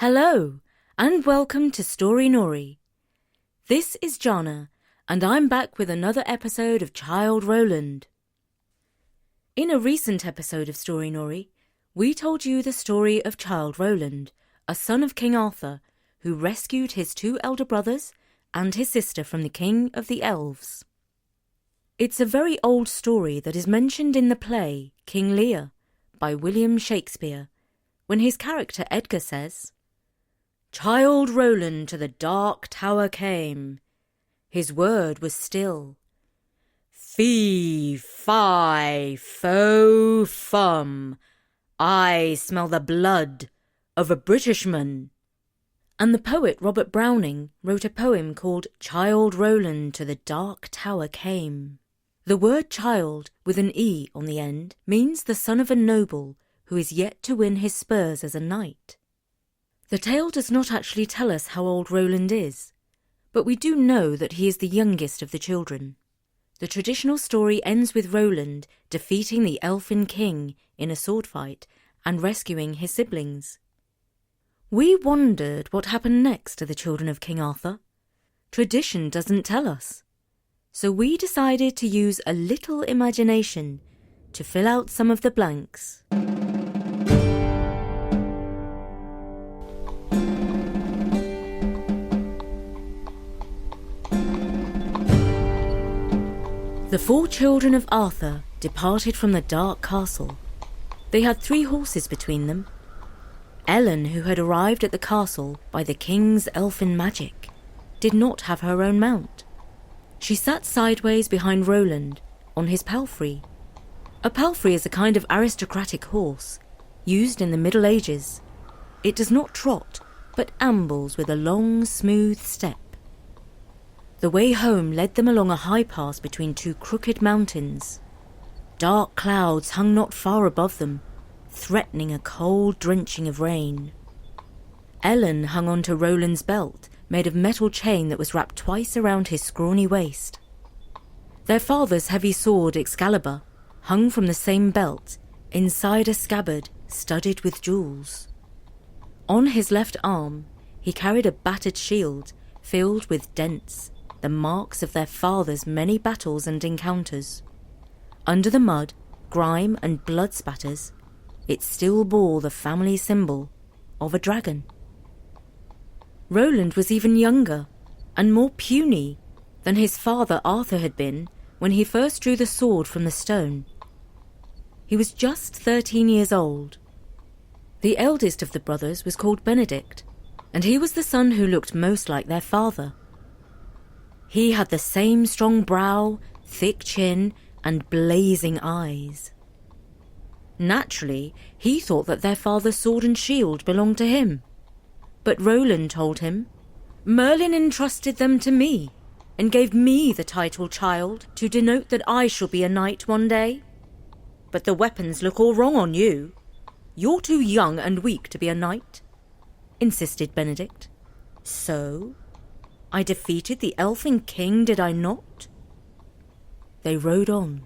Hello, and welcome to Story Nori. This is Jana, and I'm back with another episode of Childe Rowland. In a recent episode of Story Nori, we told you the story of Childe Rowland, a son of King Arthur, who rescued his two elder brothers and his sister from the King of the Elves. It's a very old story that is mentioned in the play King Lear by William Shakespeare, when his character Edgar says, "Childe Rowland to the dark tower came. His word was still. Fee, fi, fo, fum. I smell the blood of a Britishman." And the poet Robert Browning wrote a poem called Childe Rowland to the Dark Tower Came. The word child with an E on the end means the son of a noble who is yet to win his spurs as a knight. The tale does not actually tell us how old Rowland is, but we do know that he is the youngest of the children. The traditional story ends with Rowland defeating the elfin king in a sword fight and rescuing his siblings. We wondered what happened next to the children of King Arthur. Tradition doesn't tell us, so we decided to use a little imagination to fill out some of the blanks. The four children of Arthur departed from the dark castle. They had 3 horses between them. Ellen, who had arrived at the castle by the king's elfin magic, did not have her own mount. She sat sideways behind Rowland on his palfrey. A palfrey is a kind of aristocratic horse used in the Middle Ages. It does not trot, but ambles with a long, smooth step. The way home led them along a high pass between 2 crooked mountains. Dark clouds hung not far above them, threatening a cold drenching of rain. Ellen hung on to Rowland's belt, made of metal chain that was wrapped twice around his scrawny waist. Their father's heavy sword Excalibur hung from the same belt, inside a scabbard studded with jewels. On his left arm, he carried a battered shield filled with dents, the marks of their father's many battles and encounters. Under the mud, grime and blood spatters, it still bore the family symbol of a dragon. Rowland was even younger and more puny than his father Arthur had been when he first drew the sword from the stone. He was just 13 years old. The eldest of the brothers was called Benedict, and he was the son who looked most like their father. He had the same strong brow, thick chin, and blazing eyes. Naturally, he thought that their father's sword and shield belonged to him. But Rowland told him, "Merlin entrusted them to me, and gave me the title Child to denote that I shall be a knight one day. But the weapons look all wrong on you. You're too young and weak to be a knight," insisted Benedict. "So? I defeated the elfin king, did I not?" They rode on.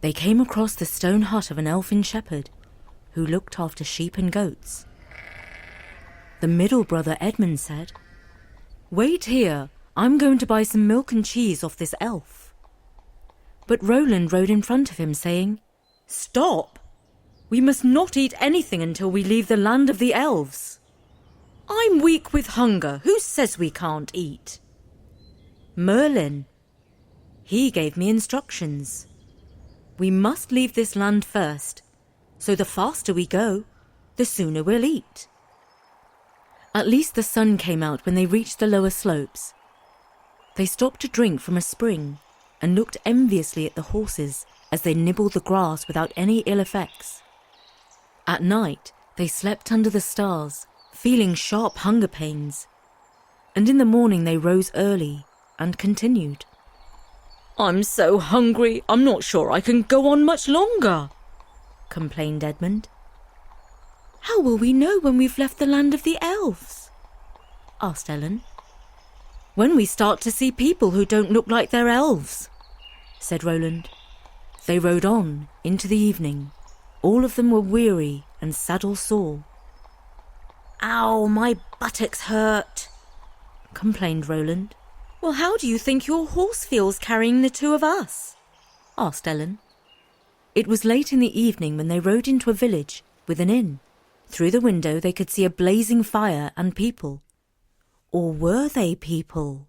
They came across the stone hut of an elfin shepherd who looked after sheep and goats. The middle brother Edmund said, "Wait here, I'm going to buy some milk and cheese off this elf." But Rowland rode in front of him, saying, "Stop! We must not eat anything until we leave the land of the elves." "I'm weak with hunger. Who says we can't eat?" "Merlin. He gave me instructions. We must leave this land first, so the faster we go, the sooner we'll eat." At least the sun came out when they reached the lower slopes. They stopped to drink from a spring and looked enviously at the horses as they nibbled the grass without any ill effects. At night, they slept under the stars, feeling sharp hunger pains. And in the morning they rose early and continued. "I'm so hungry, I'm not sure I can go on much longer," complained Edmund. "How will we know when we've left the land of the elves?" asked Ellen. "When we start to see people who don't look like they're elves," said Rowland. They rode on into the evening. All of them were weary and saddle sore. Ow, my buttocks hurt, complained Rowland. Well, how do you think your horse feels carrying the two of us? Asked Ellen. It was late in the evening when they rode into a village with an inn. Through the window they could see a blazing fire and people. Or were they people?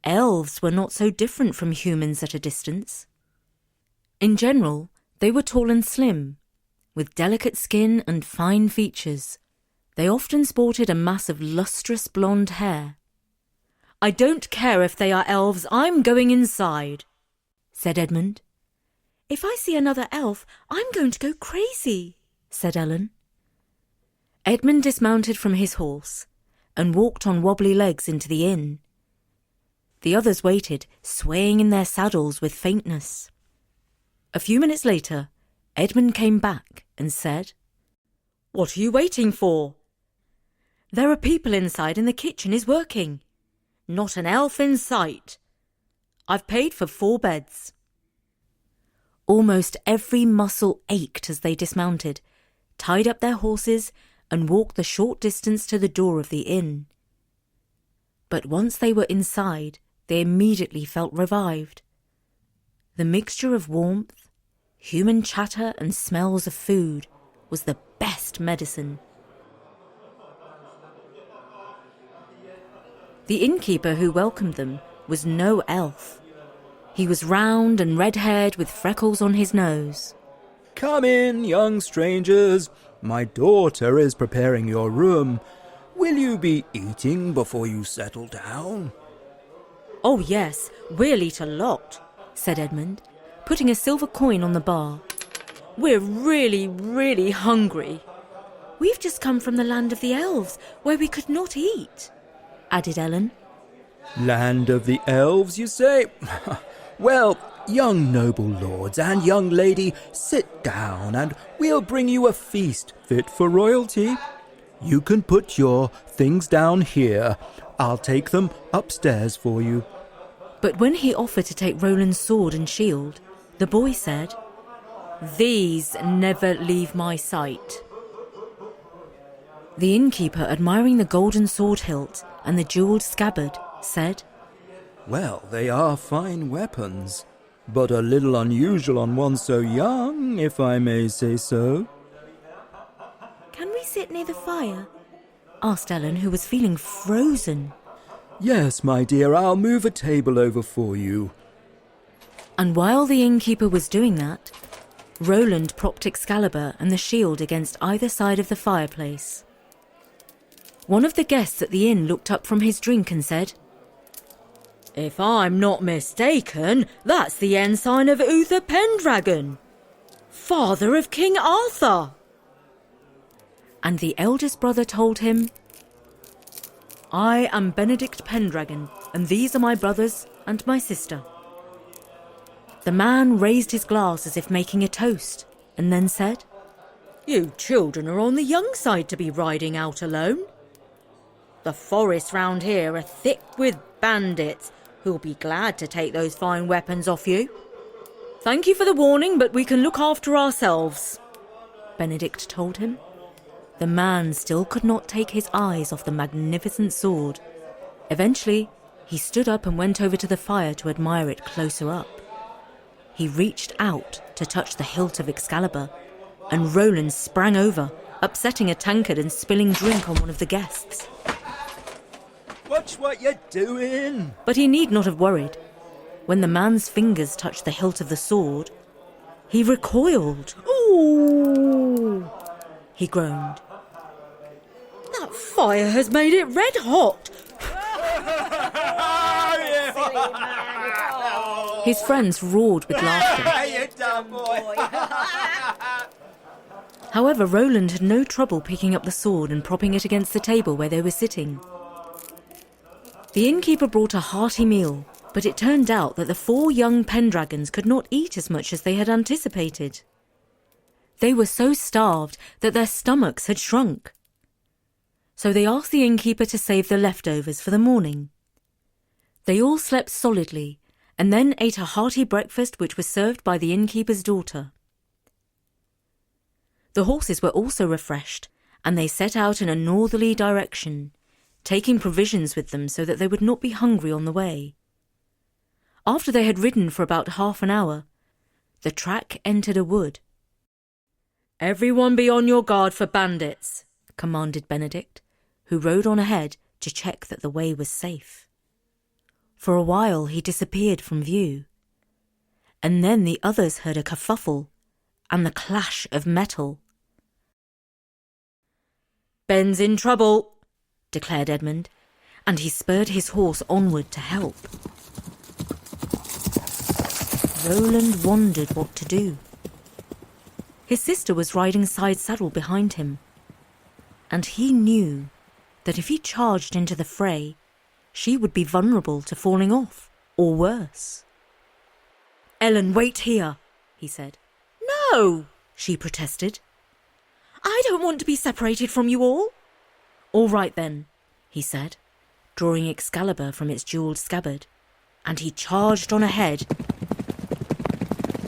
Elves were not so different from humans at a distance. In general, they were tall and slim, with delicate skin and fine features. They often sported a mass of lustrous blonde hair. I don't care if they are elves, I'm going inside, said Edmund. If I see another elf, I'm going to go crazy, said Ellen. Edmund dismounted from his horse and walked on wobbly legs into the inn. The others waited, swaying in their saddles with faintness. A few minutes later, Edmund came back and said, What are you waiting for? There are people inside and the kitchen is working. Not an elf in sight. I've paid for 4 beds. Almost every muscle ached as they dismounted, tied up their horses, and walked the short distance to the door of the inn. But once they were inside, they immediately felt revived. The mixture of warmth, human chatter, and smells of food was the best medicine. The innkeeper who welcomed them was no elf. He was round and red-haired with freckles on his nose. Come in, young strangers. My daughter is preparing your room. Will you be eating before you settle down? Oh yes, we'll eat a lot, said Edmund, putting a silver coin on the bar. We're really, really hungry. We've just come from the land of the elves, where we could not eat, added Ellen. Land of the elves, you say? Well, young noble lords and young lady, sit down and we'll bring you a feast fit for royalty. You can put your things down here. I'll take them upstairs for you. But when he offered to take Rowland's sword and shield, the boy said, These never leave my sight. The innkeeper, admiring the golden sword hilt and the jewelled scabbard, said, Well, they are fine weapons, but a little unusual on one so young, if I may say so. Can we sit near the fire? Asked Ellen, who was feeling frozen. Yes, my dear, I'll move a table over for you. And while the innkeeper was doing that, Rowland propped Excalibur and the shield against either side of the fireplace. One of the guests at the inn looked up from his drink and said, If I'm not mistaken, that's the ensign of Uther Pendragon, father of King Arthur. And the eldest brother told him, I am Benedict Pendragon, and these are my brothers and my sister. The man raised his glass as if making a toast, and then said, You children are on the young side to be riding out alone. The forests round here are thick with bandits who'll be glad to take those fine weapons off you. Thank you for the warning, but we can look after ourselves, Benedict told him. The man still could not take his eyes off the magnificent sword. Eventually, he stood up and went over to the fire to admire it closer up. He reached out to touch the hilt of Excalibur, and Rowland sprang over, upsetting a tankard and spilling drink on one of the guests. Watch what you're doing! But he need not have worried. When the man's fingers touched the hilt of the sword, he recoiled. Ooh! He groaned. That fire has made it red hot! His friends roared with laughter. You dumb boy! However, Rowland had no trouble picking up the sword and propping it against the table where they were sitting. The innkeeper brought a hearty meal, but it turned out that the 4 young Pendragons could not eat as much as they had anticipated. They were so starved that their stomachs had shrunk. So they asked the innkeeper to save the leftovers for the morning. They all slept solidly, and then ate a hearty breakfast which was served by the innkeeper's daughter. The horses were also refreshed, and they set out in a northerly direction, taking provisions with them so that they would not be hungry on the way. After they had ridden for about half an hour, the track entered a wood. "Everyone be on your guard for bandits," commanded Benedict, who rode on ahead to check that the way was safe. For a while he disappeared from view, and then the others heard a kerfuffle and the clash of metal. "Ben's in trouble," declared Edmund, and he spurred his horse onward to help. Rowland wondered what to do. His sister was riding side saddle behind him, and he knew that if he charged into the fray, she would be vulnerable to falling off, or worse. "Ellen, wait here," he said. "No," she protested. "I don't want to be separated from you all." "All right then," he said, drawing Excalibur from its jewelled scabbard, and he charged on ahead,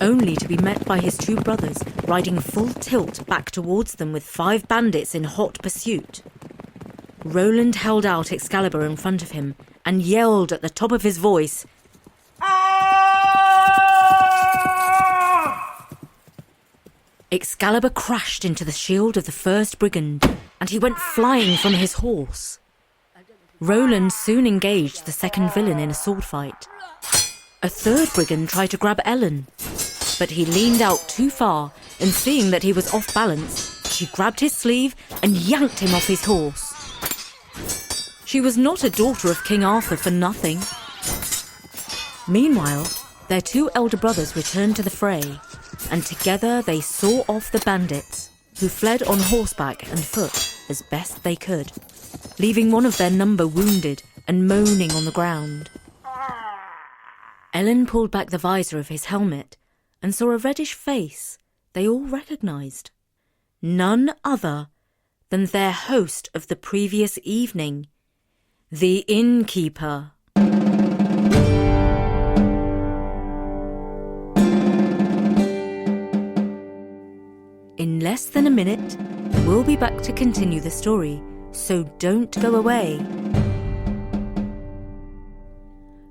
only to be met by his two brothers riding full tilt back towards them with 5 bandits in hot pursuit. Rowland held out Excalibur in front of him and yelled at the top of his voice, "Ah!" Excalibur crashed into the shield of the first brigand, and he went flying from his horse. Rowland soon engaged the second villain in a sword fight. A third brigand tried to grab Ellen, but he leaned out too far, and seeing that he was off balance, she grabbed his sleeve and yanked him off his horse. She was not a daughter of King Arthur for nothing. Meanwhile, their 2 elder brothers returned to the fray, and together they saw off the bandits, who fled on horseback and foot as best they could, leaving one of their number wounded and moaning on the ground. Ellen pulled back the visor of his helmet and saw a reddish face they all recognised. None other than their host of the previous evening, the innkeeper. In less than a minute, we'll be back to continue the story, so don't go away.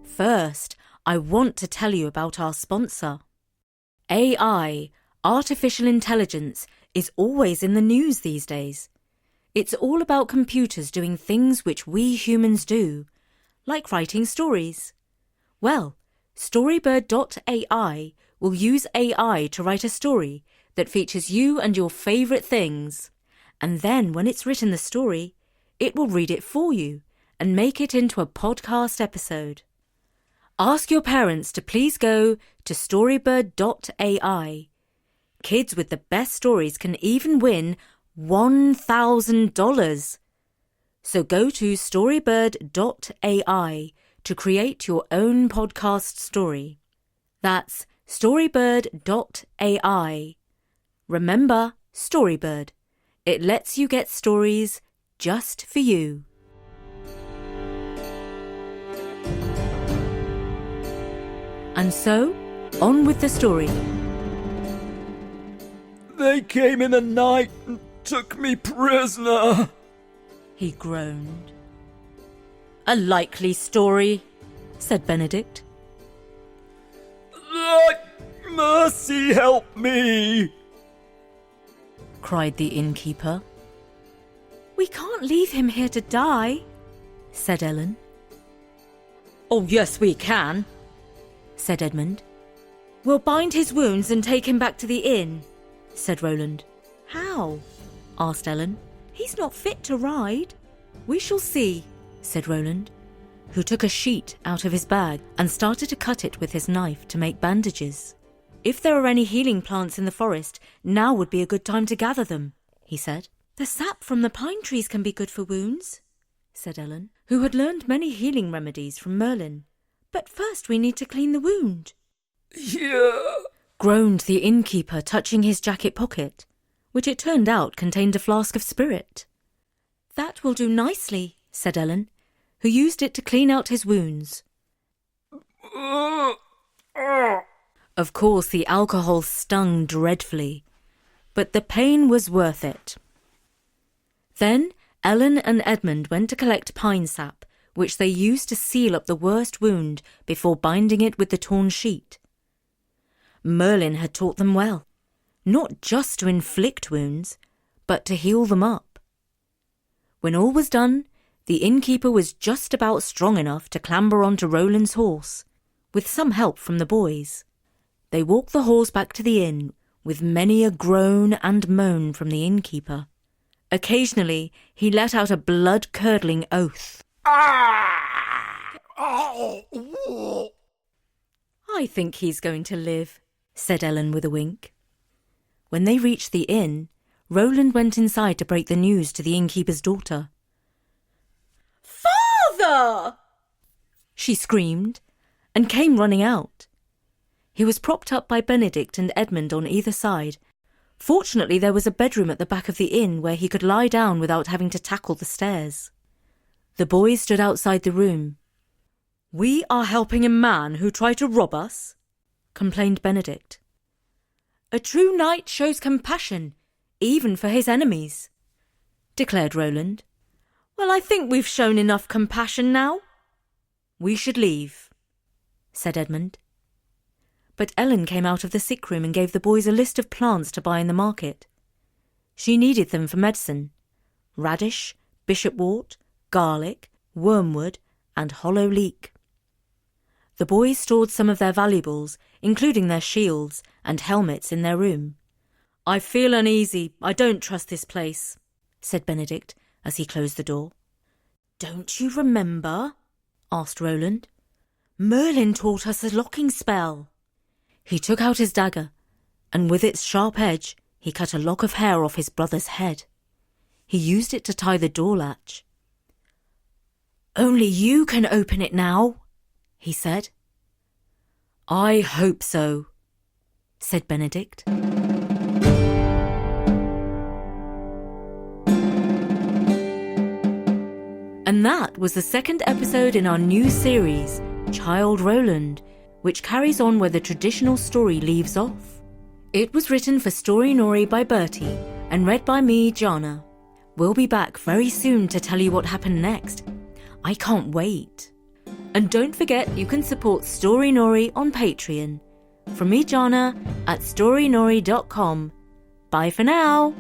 First, I want to tell you about our sponsor. AI, artificial intelligence, is always in the news these days. It's all about computers doing things which we humans do, like writing stories. Well, Storybird.ai will use AI to write a story that features you and your favourite things, and then when it's written the story, it will read it for you and make it into a podcast episode. Ask your parents to please go to Storybird.ai. Kids with the best stories can even win $1,000. So go to Storybird.ai to create your own podcast story. That's Storybird.ai. Remember, Storybird. It lets you get stories just for you. And so, on with the story. "They came in the night and took me prisoner," he groaned. "A likely story," said Benedict. "Mercy help me," cried the innkeeper. "We can't leave him here to die," said Ellen. "Oh, yes, we can," said Edmund. "We'll bind his wounds and take him back to the inn," said Rowland. "How?" asked Ellen. "He's not fit to ride." "We shall see," said Rowland, who took a sheet out of his bag and started to cut it with his knife to make bandages. "If there are any healing plants in the forest, now would be a good time to gather them," he said. "The sap from the pine trees can be good for wounds," said Ellen, who had learned many healing remedies from Merlin. "But first we need to clean the wound." "Yeah," groaned the innkeeper, touching his jacket pocket, which it turned out contained a flask of spirit. "That will do nicely," said Ellen, who used it to clean out his wounds. Of course, the alcohol stung dreadfully, but the pain was worth it. Then Ellen and Edmund went to collect pine sap, which they used to seal up the worst wound before binding it with the torn sheet. Merlin had taught them well, not just to inflict wounds, but to heal them up. When all was done, the innkeeper was just about strong enough to clamber onto Rowland's horse, with some help from the boys. They walked the horse back to the inn, with many a groan and moan from the innkeeper. Occasionally, he let out a blood-curdling oath. I think he's going to live, said Ellen with a wink. When they reached the inn, Rowland went inside to break the news to the innkeeper's daughter. "Father!" she screamed, and came running out. He was propped up by Benedict and Edmund on either side. Fortunately, there was a bedroom at the back of the inn where he could lie down without having to tackle the stairs. The boys stood outside the room. "We are helping a man who tried to rob us," complained Benedict. "A true knight shows compassion, even for his enemies," declared Rowland. "Well, I think we've shown enough compassion now." "We should leave," said Edmund. But Ellen came out of the sick room and gave the boys a list of plants to buy in the market. She needed them for medicine: radish, bishopwort, garlic, wormwood, and hollow leek. The boys stored some of their valuables, including their shields and helmets, in their room. "I feel uneasy. I don't trust this place," said Benedict as he closed the door. "Don't you remember?" asked Rowland. "Merlin taught us a locking spell." He took out his dagger, and with its sharp edge he cut a lock of hair off his brother's head. He used it to tie the door latch. "Only you can open it now," he said. "I hope so," said Benedict. And that was the second episode in our new series, Childe Rowland, which carries on where the traditional story leaves off. It was written for Story Nori by Bertie and read by me, Jana. We'll be back very soon to tell you what happened next. I can't wait. And don't forget you can support Story Nori on Patreon. From me, Jana, at storynori.com. Bye for now.